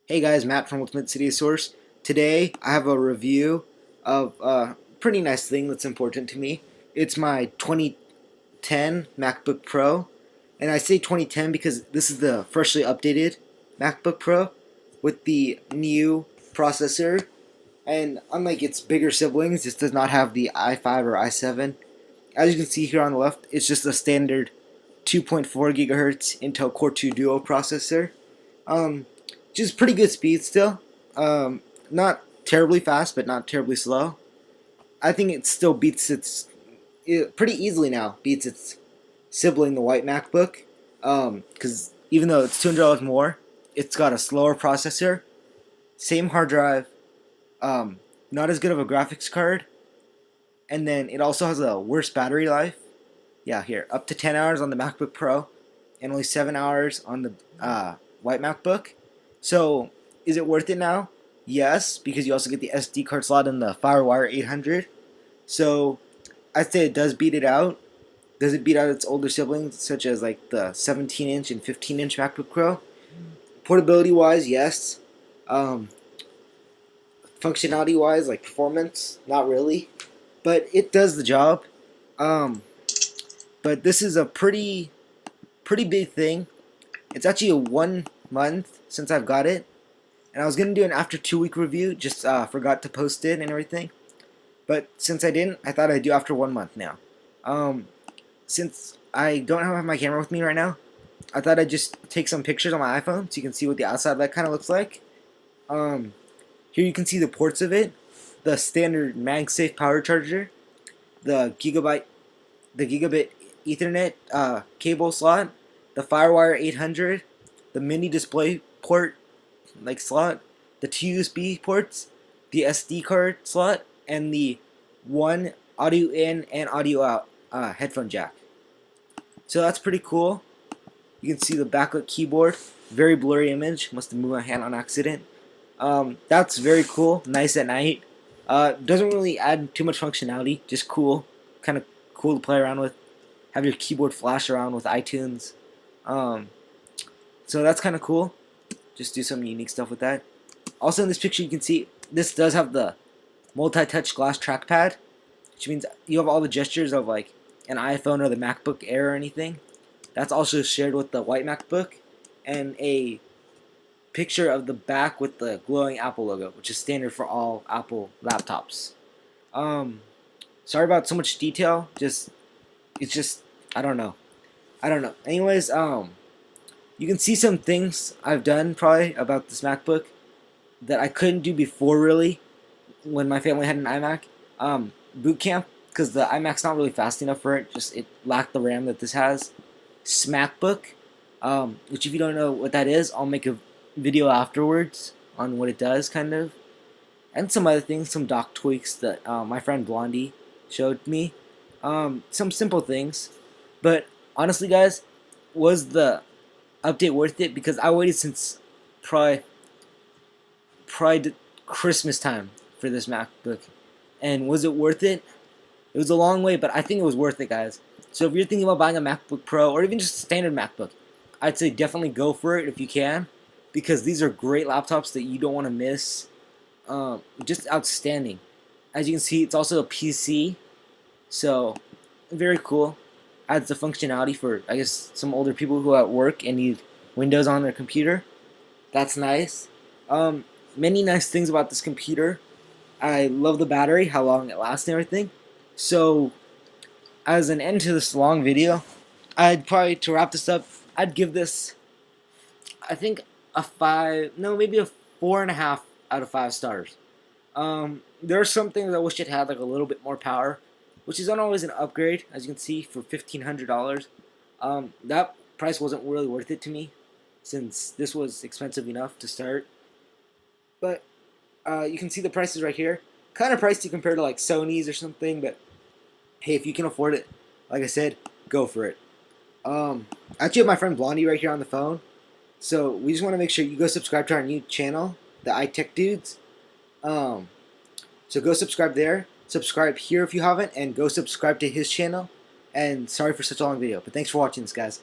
Hey guys, Matt from Ultimate City Source. Today I have a review of a pretty nice thing that's important to me. It's my 2010 MacBook Pro, and I say 2010 because this is the freshly updated MacBook Pro with the new processor, and unlike its bigger siblings, this does not have the i5 or i7. As you can see here on the left, it's just a standard 2.4 gigahertz Intel Core 2 Duo processor. Um, just pretty good speed still. Not terribly fast, but not terribly slow. I think it still beats it pretty easily now. Beats its sibling, the white MacBook. Because even though it's $200 more, it's got a slower processor, same hard drive, not as good of a graphics card, and then it also has a worse battery life. Yeah, here up to 10 hours on the MacBook Pro, and only 7 hours on the white MacBook. So, is it worth it now? Yes, because you also get the SD card slot in the FireWire 800. So, I'd say it does beat it out. Does it beat out its older siblings, such as like the 17-inch and 15-inch MacBook Pro? Portability-wise, yes. Um, Functionality-wise, like performance, not really. But it does the job. Um, but this is a pretty big thing. It's actually a 1 month since I've got it, and I was gonna do an after 2 week review, just forgot to post it and everything. But since I didn't, I thought I'd do after 1 month now. Um, since I don't have my camera with me right now, I thought I'd just take some pictures on my iPhone so you can see what the outside light kind of looks like. Um, Here you can see the ports of it: the standard MagSafe power charger, the gigabit Ethernet cable slot, the FireWire 800, the mini display port like slot, the two USB ports, the SD card slot, and the one audio in and audio out headphone jack. So that's pretty cool. You can see the backlit keyboard, very blurry image. Must have moved my hand on accident. That's very cool. Nice at night. Doesn't really add too much functionality. Just cool. Kind of cool to play around with. Have your keyboard flash around with iTunes. Um, so that's kind of cool. Just do some unique stuff with that. Also in this picture you can see this does have the multi-touch glass trackpad, which means you have all the gestures of like an iPhone or the MacBook Air or anything. That's also shared with the white MacBook, and a picture of the back with the glowing Apple logo, which is standard for all Apple laptops. Um, Sorry about so much detail. It's just I don't know. Anyways, you can see some things I've done probably about this MacBook that I couldn't do before really when my family had an iMac. Boot camp, because the iMac's not really fast enough for it. Just it lacked the RAM that this has. SmackBook, which if you don't know what that is, I'll make a video afterwards on what it does, kind of, and some other things, some dock tweaks that my friend Blondie showed me. Some simple things, but honestly, guys, was the update worth it? Because I waited since probably Christmas time for this MacBook, and was it worth it? It was a long way, but I think it was worth it, guys. So if you're thinking about buying a MacBook Pro or even just a standard MacBook, I'd say definitely go for it if you can, because these are great laptops that you don't want to miss. Just outstanding. As you can see, it's also a PC, so very cool. Adds the functionality for, I guess, some older people who are at work and need Windows on their computer. That's nice. Many nice things about this computer. I love the battery, how long it lasts and everything. So, as an end to this long video, I'd probably, to wrap this up, I'd give this, I think, a 5, no, maybe a 4.5 out of 5 stars. There are some things I wish it had like a little bit more power, which is not always an upgrade, as you can see, for $1,500. That price wasn't really worth it to me, since this was expensive enough to start. But you can see the prices right here. Kind of pricey compared to like Sony's or something, but hey, if you can afford it, like I said, go for it. I actually have my friend Blondie right here on the phone, so we just want to make sure you go subscribe to our new channel, the iTech Dudes. So go subscribe there, subscribe here if you haven't, and go subscribe to his channel. And sorry for such a long video, but thanks for watching this, guys.